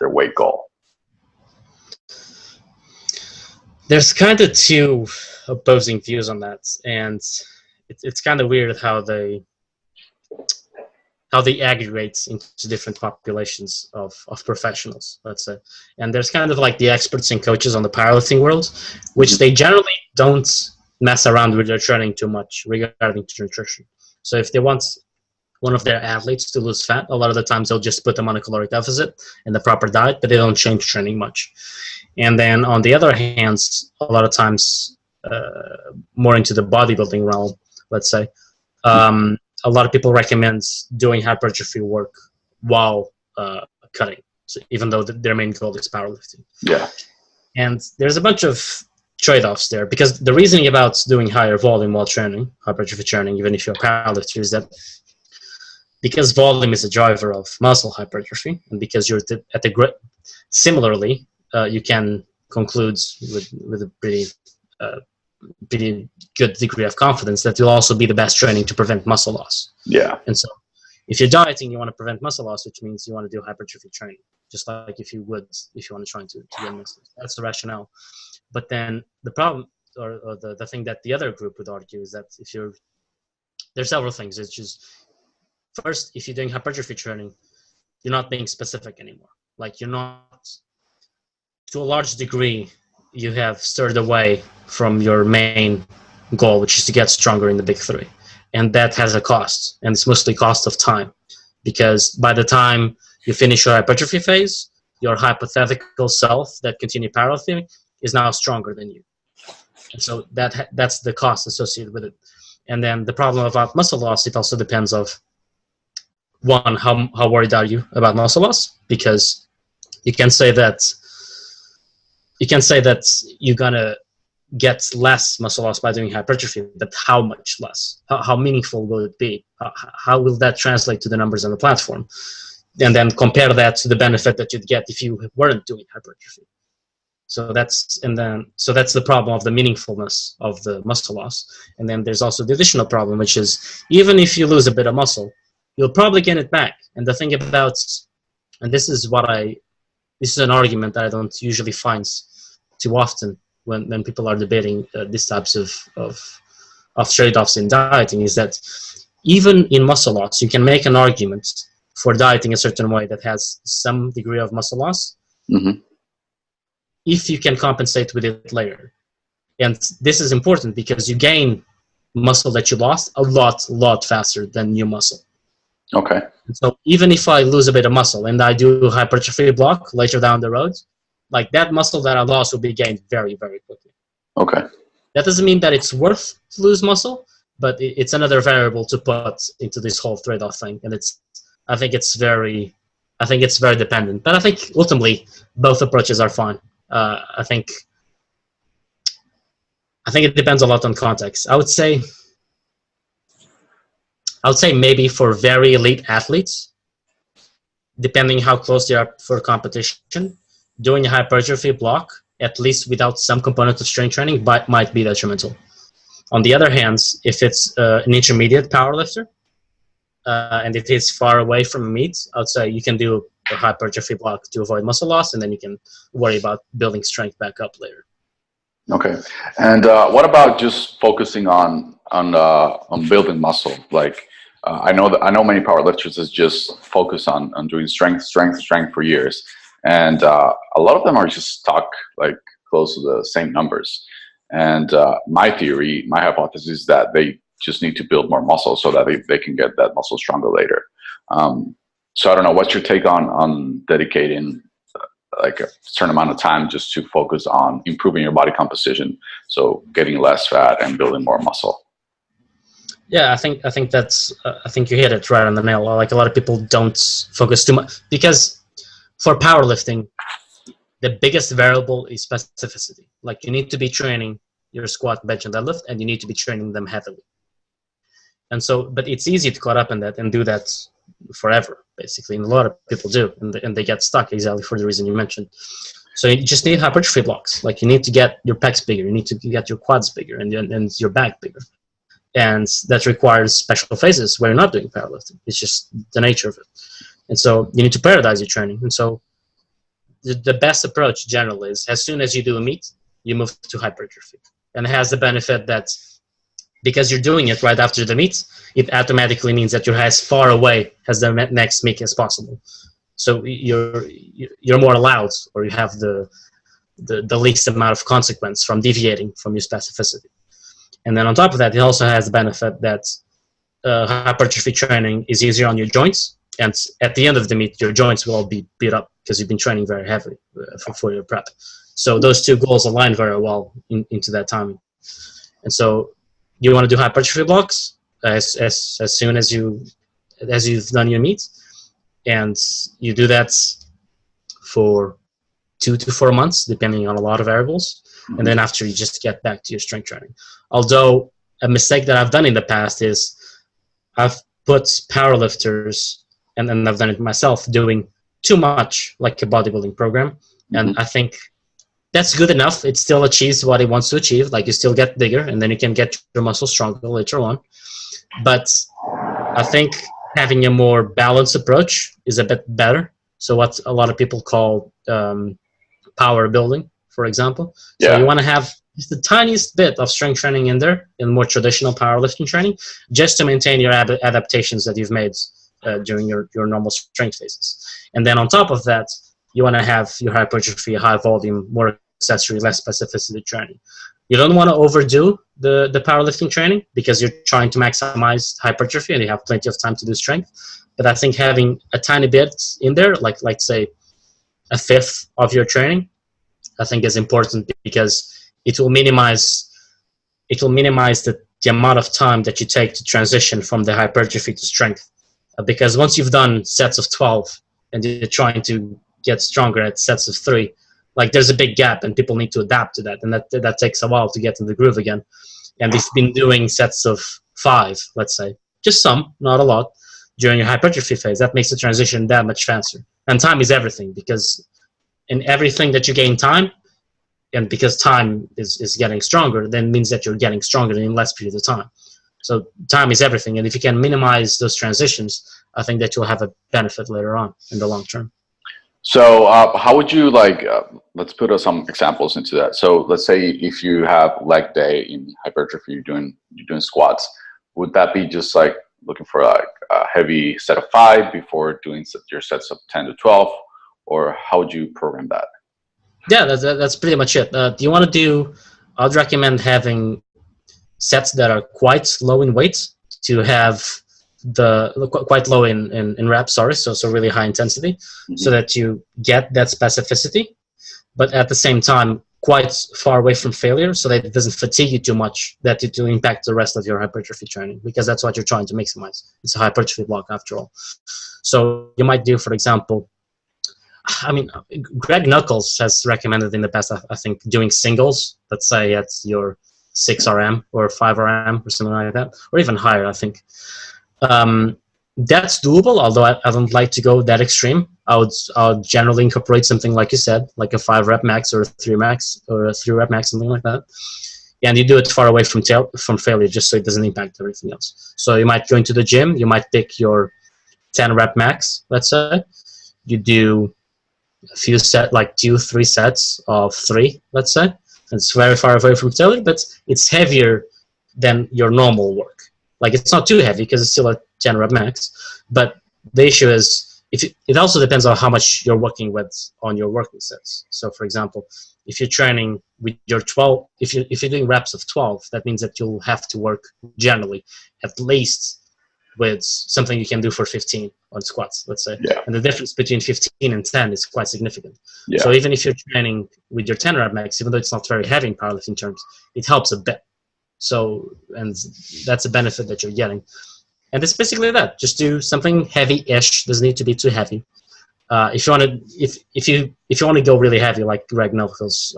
weight goal? There's kind of two opposing views on that, and it's kind of weird how they aggregate into different populations of professionals, let's say. And there's kind of like the experts and coaches on the powerlifting world, which they generally don't mess around with their training too much regarding nutrition. So if they want one of their athletes to lose fat, a lot of the times they'll just put them on a caloric deficit and the proper diet, but they don't change training much. And then on the other hand, a lot of times more into the bodybuilding realm, let's say, a lot of people recommend doing hypertrophy work while cutting, so even though their main goal is powerlifting. Yeah. And there's a bunch of trade-offs there, because the reasoning about doing higher volume while training, hypertrophy training, even if you're a powerlifter, is that because volume is a driver of muscle hypertrophy, and because you're at the similarly, you can conclude with a pretty good degree of confidence that will also be the best training to prevent muscle loss. Yeah. And so if you're dieting, you want to prevent muscle loss, which means you want to do hypertrophy training, just like if you want to try to gain muscle. That's the rationale. But then the problem, or the thing that the other group would argue is that there's several things. It's just, first, if you're doing hypertrophy training, you're not being specific anymore. Like, you're not, to a large degree, you have stirred away from your main goal, which is to get stronger in the big three. And that has a cost, and it's mostly cost of time, because by the time you finish your hypertrophy phase, your hypothetical self that continued powerlifting is now stronger than you. And so that's the cost associated with it. And then the problem about muscle loss, it also depends of, one, how worried are you about muscle loss? Because you can say that you're gonna get less muscle loss by doing hypertrophy, but how much less? How meaningful will it be? How will that translate to the numbers on the platform? And then compare that to the benefit that you'd get if you weren't doing hypertrophy. So that's the problem of the meaningfulness of the muscle loss. And then there's also the additional problem, which is, even if you lose a bit of muscle, you'll probably gain it back. And the thing about, and this is an argument that I don't usually find too often when people are debating these types of trade-offs in dieting, is that even in muscle loss, you can make an argument for dieting a certain way that has some degree of muscle loss, if you can compensate with it later. And this is important because you gain muscle that you lost a lot faster than new muscle. Okay. And so even if I lose a bit of muscle and I do hypertrophy block later down the road, like, that muscle that I lost will be gained very, very quickly. Okay. That doesn't mean that it's worth to lose muscle, but it's another variable to put into this whole trade-off thing. And I think it's very dependent. But I think ultimately both approaches are fine. I think it depends a lot on context. I would say maybe for very elite athletes, depending how close they are for competition, doing a hypertrophy block, at least without some component of strength training, might be detrimental. On the other hand, if it's an intermediate powerlifter, and if it's far away from a meet, I would say you can do a hypertrophy block to avoid muscle loss, and then you can worry about building strength back up later. Okay. And what about just focusing on building muscle? Like, I know many powerlifters is just focus on doing strength for years, and a lot of them are just stuck like close to the same numbers. And my hypothesis is that they just need to build more muscle so that they can get that muscle stronger later. So I don't know, what's your take on dedicating like a certain amount of time just to focus on improving your body composition, so getting less fat and building more muscle? Yeah, I think you hit it right on the nail. Like, a lot of people don't focus too much, because for powerlifting, the biggest variable is specificity. Like, you need to be training your squat, bench, and deadlift, and you need to be training them heavily. And so, but it's easy to caught up in that and do that forever, basically. And a lot of people do, and they get stuck exactly for the reason you mentioned. So you just need hypertrophy blocks. Like, you need to get your pecs bigger, you need to get your quads bigger, and your back bigger. And that requires special phases where you're not doing powerlifting. It's just the nature of it. And so you need to periodize your training. And so the best approach generally is, as soon as you do a meet, you move to hypertrophy. And it has the benefit that because you're doing it right after the meet, it automatically means that you're as far away as the next meet as possible. So you're more allowed, or you have the least amount of consequence from deviating from your specificity. And then on top of that, it also has the benefit that hypertrophy training is easier on your joints. And at the end of the meet, your joints will all be beat up because you've been training very heavily for your prep. So those two goals align very well into that timing. And so you want to do hypertrophy blocks as soon as you've done your meet, and you do that for 2 to 4 months, depending on a lot of variables. Mm-hmm. And then after, you just get back to your strength training. Although a mistake that I've done in the past is I've put powerlifters, and I've done it myself, doing too much like a bodybuilding program. Mm-hmm. And I think that's good enough. It still achieves what it wants to achieve. Like, you still get bigger, and then you can get your muscle stronger later on. But I think having a more balanced approach is a bit better. So what a lot of people call power building, for example. Yeah. So you want to have just the tiniest bit of strength training in there, in more traditional powerlifting training, just to maintain your adaptations that you've made during your normal strength phases. And then on top of that, you want to have your hypertrophy, high volume, more accessory, less specificity training. You don't want to overdo the powerlifting training because you're trying to maximize hypertrophy and you have plenty of time to do strength. But I think having a tiny bit in there, like say a fifth of your training, I think is important because it will minimize the amount of time that you take to transition from the hypertrophy to strength. Because once you've done sets of 12 and you're trying to get stronger at sets of 3, like there's a big gap and people need to adapt to that, and that takes a while to get in the groove again. And if you've been doing sets of 5, let's say, just some, not a lot, during your hypertrophy phase, that makes the transition that much faster. And time is everything, because in everything that you gain time, and because time is getting stronger, then means that you're getting stronger in less period of time. So time is everything, and if you can minimize those transitions, I think that you'll have a benefit later on in the long term. So how would you let's put some examples into that. So let's say if you have leg day in hypertrophy, you're doing squats, would that be just like looking for like a heavy set of 5 before doing your sets of 10 to 12, or how would you program that? Yeah, that's pretty much it. You want to do, I'd recommend having sets that are quite low in weight to have quite low in reps, so really high intensity, so that you get that specificity, but at the same time quite far away from failure, so that it doesn't fatigue you too much that it will impact the rest of your hypertrophy training, because that's what you're trying to maximize. It's a hypertrophy block after all. So you might do, for example, I mean, Greg Nuckols has recommended in the past, I think, doing singles, let's say at your 6 RM or 5 RM or something like that, or even higher, I think. That's doable, although I don't like to go that extreme. I would generally incorporate something like you said, like a 5 rep max or a 3 max or a 3 rep max, something like that. And you do it far away from failure, just so it doesn't impact everything else. So you might go into the gym, you might pick your 10 rep max, let's say. You do a few 2-3 sets of 3, let's say. It's very far away from failure, but it's heavier than your normal work. Like, it's not too heavy because it's still a 10 rep max, but the issue is it also depends on how much you're working with on your working sets. So for example, if you're training with your 12, if you're doing reps of 12, that means that you'll have to work generally at least with something you can do for 15 on squats, let's say. Yeah. And the difference between 15 and 10 is quite significant. Yeah. So even if you're training with your 10 rep max, even though it's not very heavy in powerlifting terms, it helps a bit. So, and that's a benefit that you're getting. And it's basically that. Just do something heavy-ish. Doesn't need to be too heavy. If you want to go really heavy, like Greg Nuckols'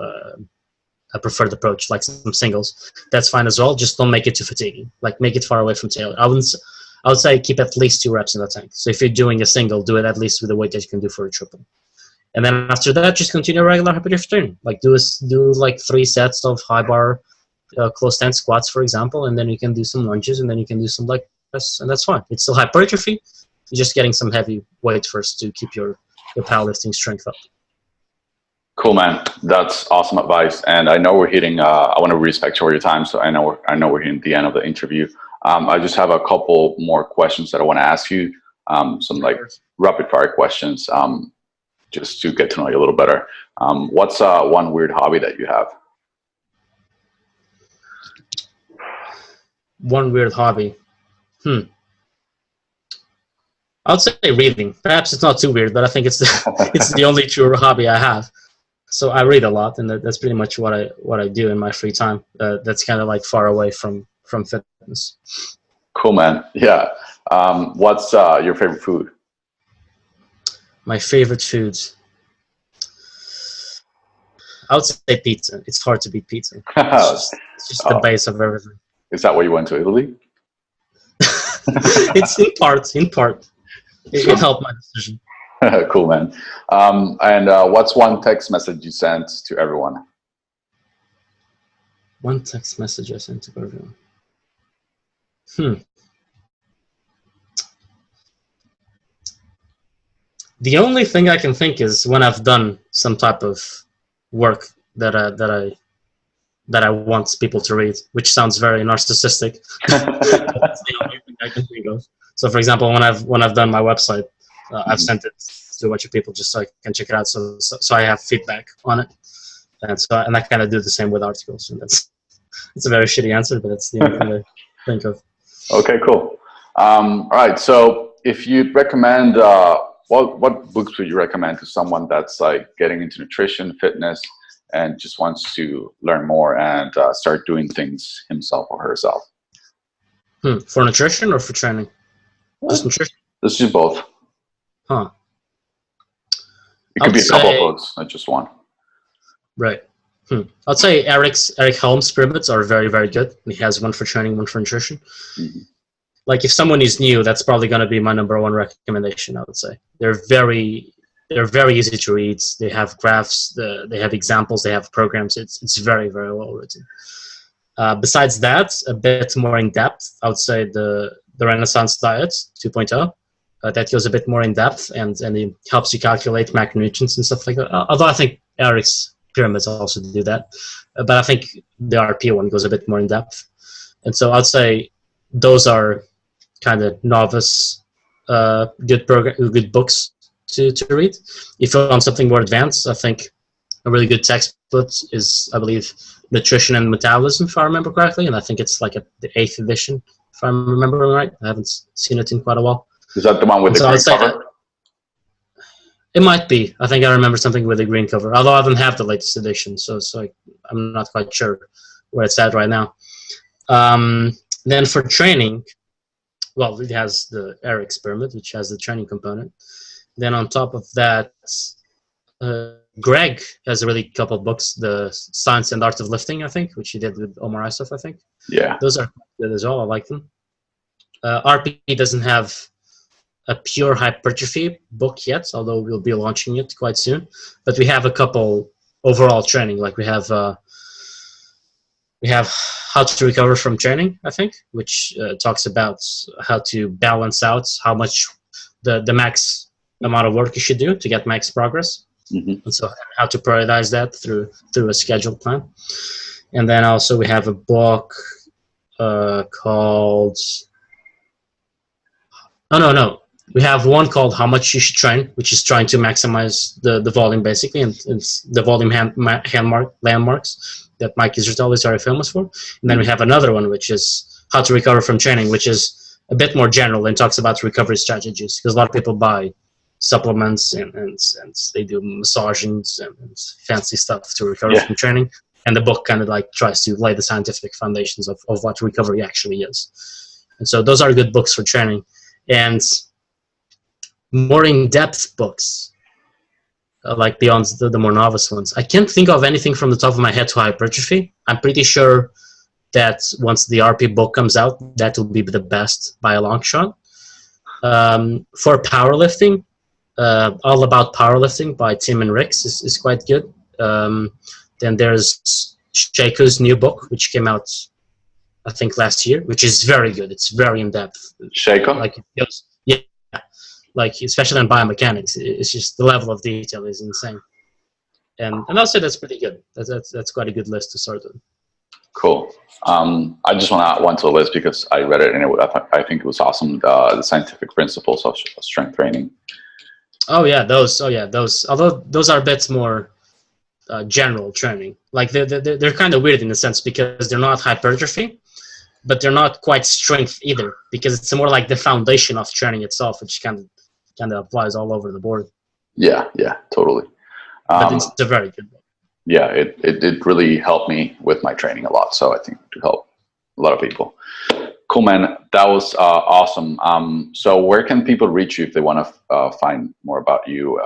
a preferred approach, like some singles, that's fine as well. Just don't make it too fatiguing. Like, make it far away from failure. I would say keep at least 2 reps in the tank. So if you're doing a single, do it at least with the weight that you can do for a triple. And then after that, just continue regular hypertrophy training. Like do like 3 sets of high bar close stand squats, for example, and then you can do some lunges, and then you can do some leg press, and that's fine. It's still hypertrophy. You're just getting some heavy weight first to keep your powerlifting strength up. Cool, man. That's awesome advice. And I know we're hitting. I want to respect your time, so I know we're hitting the end of the interview. I just have a couple more questions that I want to ask you. Some like rapid fire questions, just to get to know you a little better. What's one weird hobby that you have? One weird hobby. I would say reading. Perhaps it's not too weird, but I think it's the only true hobby I have. So I read a lot, and that's pretty much what I do in my free time. That's kind of like far away from fitness. Cool, man. Yeah. What's your favorite food? My favorite foods. I would say pizza. It's hard to beat pizza. It's just the base of everything. Is that why you went to Italy? It's in part. It helped my decision. Cool, man. And what's one text message you sent to everyone? One text message I sent to everyone. The only thing I can think is when I've done some type of work that that I want people to read, which sounds very narcissistic. But that's the only thing I can think of. So, for example, when I've done my website, I've sent it to a bunch of people just so I can check it out. So I have feedback on it, and I kind of do the same with articles. And it's a very shitty answer, but it's the only thing I think of. Okay, cool. All right. So, if you'd recommend, what books would you recommend to someone that's like getting into nutrition, fitness, and just wants to learn more and start doing things himself or herself? For nutrition or for training? Just nutrition. Let's do both. Huh. It could be a couple of books, not just one. Right. I'd say Eric Helm's pyramids are very, very good. He has one for training, one for nutrition. Like if someone is new, that's probably going to be my number one recommendation, I would say. They're very easy to read. They have graphs, they have examples, they have programs. It's very, very well written. Besides that, a bit more in depth, I would say the Renaissance Diet 2.0. That goes a bit more in depth and it helps you calculate macronutrients and stuff like that. Although I think Eric's pyramids also do that. But I think the RP one goes a bit more in depth. And so I'd say those are kind of novice, good books to read. If you want something more advanced, I think a really good textbook is, I believe, Nutrition and Metabolism, if I remember correctly. And I think it's like the 8th edition, if I'm remembering right. I haven't seen it in quite a while. Is that the one with the green cover? It might be. I think I remember something with a green cover. Although I don't have the latest edition, so I'm not quite sure where it's at right now. Then for training, well, it has the Eric's pyramid, which has the training component. Then on top of that, Greg has a really couple of books, the Science and Art of Lifting, I think, which he did with Omar Isuf, I think. Yeah. Those are good as well. I like them. RP doesn't have a pure hypertrophy book yet, although we'll be launching it quite soon. But we have a couple overall training, like we have How to Recover from Training, I think, which talks about how to balance out how much the max amount of work you should do to get max progress. And so how to prioritize that through a schedule plan. And then also we have a book called we have one called How Much You Should Train, which is trying to maximize the volume basically, and the volume landmarks that Mike Israel is very famous for. And then we have another one which is How to Recover from Training, which is a bit more general and talks about recovery strategies, because a lot of people buy supplements and they do massagings and fancy stuff to recover from training, and the book kind of like tries to lay the scientific foundations of what recovery actually is. And so those are good books for training. And more in-depth books, like beyond the more novice ones, I can't think of anything from the top of my head to hypertrophy. I'm pretty sure that once the RP book comes out, that will be the best by a long shot. For powerlifting, All About Powerlifting by Tim and Ricks is quite good. Then there's Shaku's new book, which came out, I think, last year, which is very good. It's very in-depth. Shaku? Like especially on biomechanics, it's just the level of detail is insane. And I'll say that's pretty good. That's quite a good list to start with. Cool. I just want to add one to the list because I read it and I think it was awesome. The scientific principles of strength training. Those. Although those are a bit more general training. Like they're kind of weird in a sense because they're not hypertrophy, but they're not quite strength either, because it's more like the foundation of training itself, which kind of applies all over the board. Yeah, totally. But it's a very good book. Yeah, it really helped me with my training a lot, so I think it helped a lot of people. Cool, man. That was awesome. So where can people reach you if they want to find more about you?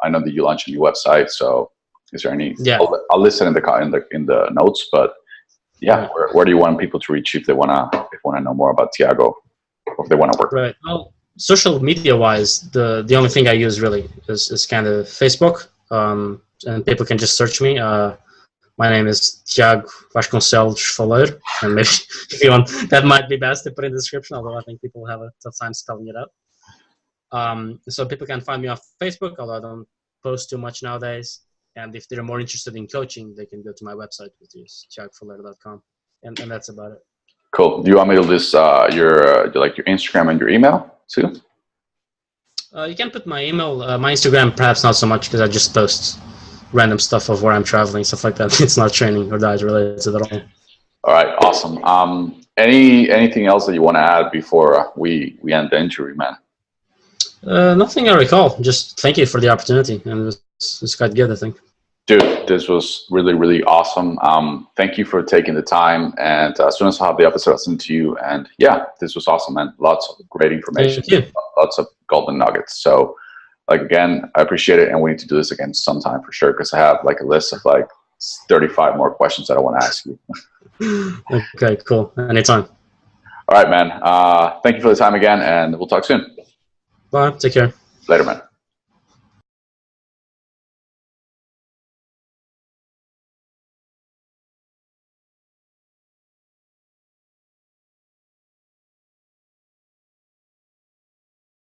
I know that you launched a new website, so is there any? Yeah. I'll list it in the notes, but where do you want people to reach you if they want to know more about Tiago, or if they want to work? Right. Well, social media wise, the only thing I use really is kind of Facebook, and people can just search me. My name is Tiago Vasconcelos Faleiro, and maybe if you want, that might be best to put in the description, although I think people have a tough time spelling it out. So people can find me on Facebook, although I don't post too much nowadays. And if they're more interested in coaching, they can go to my website, which is tiagofaleiro.com. And that's about it. Cool. Do you want me to list your Instagram and your email too? You can put my email, my Instagram, perhaps not so much, because I just post random stuff of where I'm traveling, stuff like that. It's not training or diet related at all. All right, awesome. Anything else that you want to add before we end the interview, man? Nothing I recall. Just thank you for the opportunity, and it's quite good, I think. Dude, this was really, really awesome. Thank you for taking the time. And as soon as I have the episode, I'll send to you. And yeah, this was awesome, man. Lots of great information. Lots of golden nuggets. So, like, again, I appreciate it. And we need to do this again sometime for sure, because I have like a list of like 35 more questions that I want to ask you. Okay, cool. Anytime. All right, man. Thank you for the time again, and we'll talk soon. Bye. Take care. Later, man.